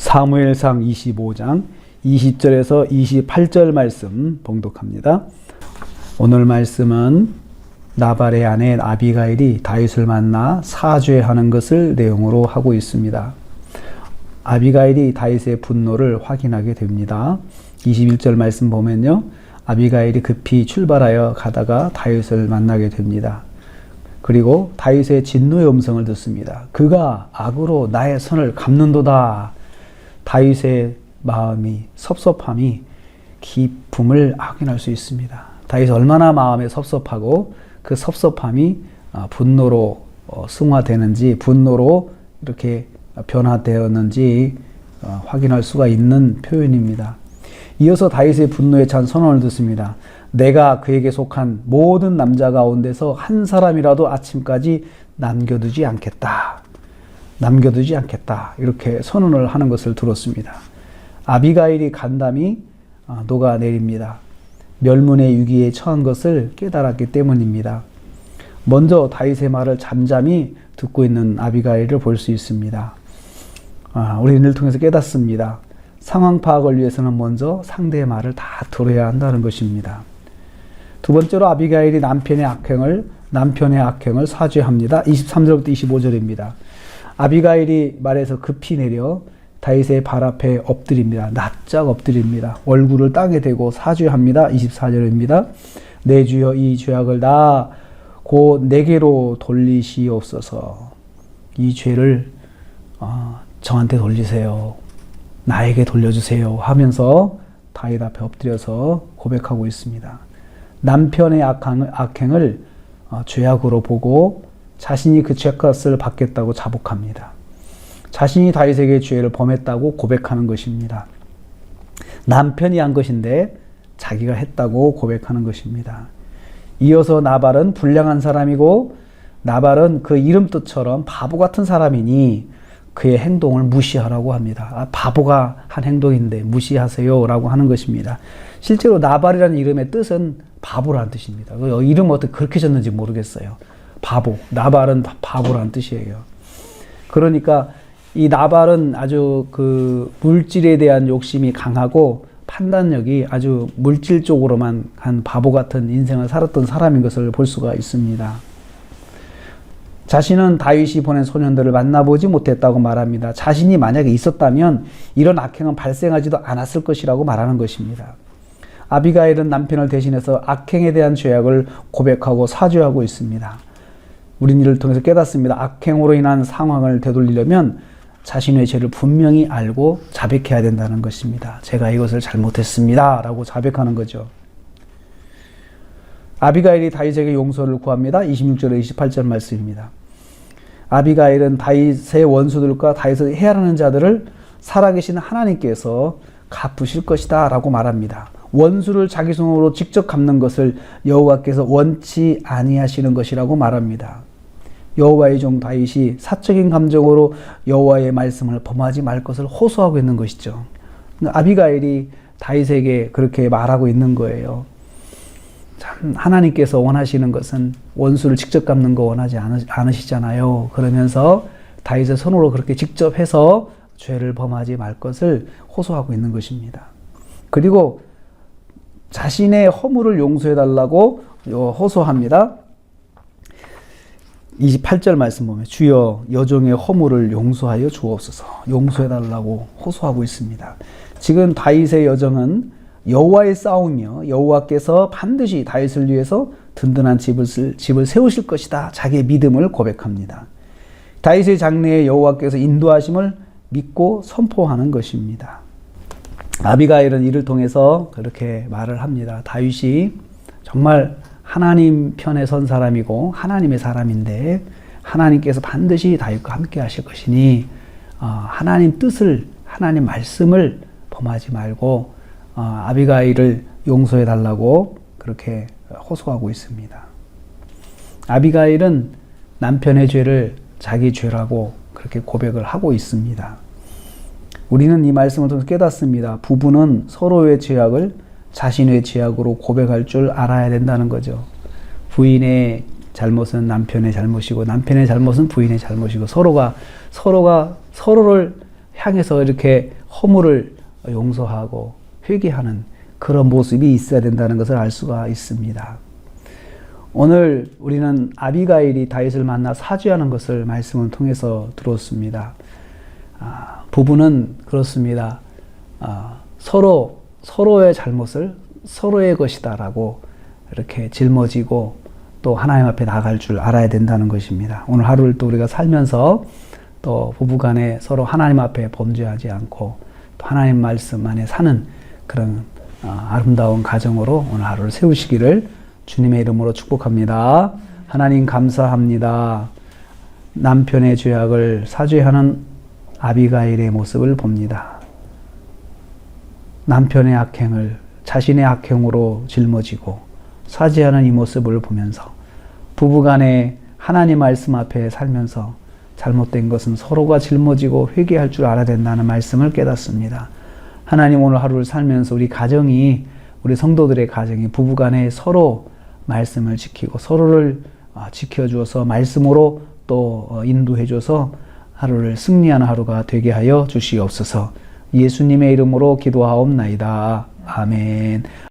사무엘상 25장 20절에서 28절 말씀 봉독합니다. 오늘 말씀은 나발의 아내 아비가일이 다윗을 만나 사죄하는 것을 내용으로 하고 있습니다. 아비가일이 다윗의 분노를 확인하게 됩니다. 21절 말씀 보면요, 아비가일이 급히 출발하여 가다가 다윗을 만나게 됩니다. 그리고 다윗의 진노의 음성을 듣습니다. 그가 악으로 나의 손을 갚는도다. 다윗의 마음이, 섭섭함이 기쁨을 확인할 수 있습니다. 다윗이 얼마나 마음에 섭섭하고 그 섭섭함이 분노로 승화되는지, 분노로 이렇게 변화되었는지 확인할 수가 있는 표현입니다. 이어서 다윗의 분노에 찬 선언을 듣습니다. 내가 그에게 속한 모든 남자 가운데서 한 사람이라도 아침까지 남겨두지 않겠다. 남겨두지 않겠다. 이렇게 선언을 하는 것을 들었습니다. 아비가일이 간담이 녹아내립니다. 멸문의 위기에 처한 것을 깨달았기 때문입니다. 먼저 다윗의 말을 잠잠히 듣고 있는 아비가일을 볼 수 있습니다. 우리는 이를 통해서 깨닫습니다. 상황 파악을 위해서는 먼저 상대의 말을 다 들어야 한다는 것입니다. 두 번째로 아비가일이 남편의 악행을 사죄합니다. 23절부터 25절입니다. 아비가일이 말에서 급히 내려 다윗의 발 앞에 엎드립니다. 납작 엎드립니다. 얼굴을 땅에 대고 사죄합니다. 24절입니다. 내 주여, 이 죄악을 다 곧 내게로 돌리시옵소서. 이 죄를 저한테 돌리세요. 나에게 돌려주세요 하면서 다윗 앞에 엎드려서 고백하고 있습니다. 남편의 악행을 죄악으로 보고 자신이 그 죄값을 받겠다고 자복합니다. 자신이 다윗에게 죄를 범했다고 고백하는 것입니다. 남편이 한 것인데 자기가 했다고 고백하는 것입니다. 이어서 나발은 불량한 사람이고, 나발은 그 이름 뜻처럼 바보 같은 사람이니 그의 행동을 무시하라고 합니다. 바보가 한 행동인데 무시하세요 라고 하는 것입니다. 실제로 나발이라는 이름의 뜻은 바보라는 뜻입니다. 이름 어떻게 그렇게 졌는지 모르겠어요. 바보, 나발은 바보라는 뜻이에요. 그러니까 이 나발은 아주 그 물질에 대한 욕심이 강하고 판단력이 아주 물질적으로만 한 바보 같은 인생을 살았던 사람인 것을 볼 수가 있습니다. 자신은 다윗이 보낸 소년들을 만나보지 못했다고 말합니다. 자신이 만약에 있었다면 이런 악행은 발생하지도 않았을 것이라고 말하는 것입니다. 아비가일은 남편을 대신해서 악행에 대한 죄악을 고백하고 사죄하고 있습니다. 우린 이를 통해서 깨닫습니다. 악행으로 인한 상황을 되돌리려면 자신의 죄를 분명히 알고 자백해야 된다는 것입니다. 제가 이것을 잘못했습니다 라고 자백하는 거죠. 아비가일이 다윗에게 용서를 구합니다. 26절에 28절 말씀입니다. 아비가일은 다윗의 원수들과 다윗을 해하려는 자들을 살아계신 하나님께서 갚으실 것이다 라고 말합니다. 원수를 자기 손으로 직접 갚는 것을 여호와께서 원치 아니하시는 것이라고 말합니다. 여호와의 종 다윗이 사적인 감정으로 여호와의 말씀을 범하지 말 것을 호소하고 있는 것이죠. 아비가일이 다윗에게 그렇게 말하고 있는 거예요. 참 하나님께서 원하시는 것은 원수를 직접 갚는 거 원하지 않으시잖아요. 그러면서 다윗의 손으로 그렇게 직접 해서 죄를 범하지 말 것을 호소하고 있는 것입니다. 그리고 자신의 허물을 용서해달라고 호소합니다. 28절 말씀 보면 주여 여종의 허물을 용서하여 주옵소서, 용서해달라고 호소하고 있습니다. 지금 다윗의 여정은 여호와의 싸움이며 여호와께서 반드시 다윗을 위해서 든든한 집을 세우실 것이다. 자기의 믿음을 고백합니다. 다윗의 장래에 여호와께서 인도하심을 믿고 선포하는 것입니다. 아비가일은 이를 통해서 그렇게 말을 합니다. 다윗이 정말 하나님 편에 선 사람이고 하나님의 사람인데 하나님께서 반드시 다윗과 함께 하실 것이니 하나님 뜻을, 하나님 말씀을 범하지 말고 아비가일을 용서해 달라고 그렇게 호소하고 있습니다. 아비가일은 남편의 죄를 자기 죄라고 그렇게 고백을 하고 있습니다. 우리는 이 말씀을 통해서 깨닫습니다. 부부는 서로의 죄악을 자신의 죄악으로 고백할 줄 알아야 된다는 거죠. 부인의 잘못은 남편의 잘못이고 남편의 잘못은 부인의 잘못이고 서로가 서로를 향해서 이렇게 허물을 용서하고 회개하는 그런 모습이 있어야 된다는 것을 알 수가 있습니다. 오늘 우리는 아비가일이 다윗을 만나 사죄하는 것을 말씀을 통해서 들었습니다. 부부는 그렇습니다. 서로의 잘못을 서로의 것이다라고 이렇게 짊어지고 또 하나님 앞에 나갈 줄 알아야 된다는 것입니다. 오늘 하루를 또 우리가 살면서 또 부부간에 서로 하나님 앞에 범죄하지 않고 또 하나님 말씀 안에 사는 그런 아름다운 가정으로 오늘 하루를 세우시기를 주님의 이름으로 축복합니다. 하나님 감사합니다. 남편의 죄악을 사죄하는 아비가일의 모습을 봅니다. 남편의 악행을 자신의 악행으로 짊어지고 사죄하는 이 모습을 보면서 부부간에 하나님 말씀 앞에 살면서 잘못된 것은 서로가 짊어지고 회개할 줄 알아야 된다는 말씀을 깨닫습니다. 하나님 오늘 하루를 살면서 우리 가정이 우리 성도들의 가정이 부부간에 서로 말씀을 지키고 서로를 지켜주어서 말씀으로 또 인도해줘서 하루를 승리하는 하루가 되게 하여 주시옵소서. 예수님의 이름으로 기도하옵나이다. 아멘.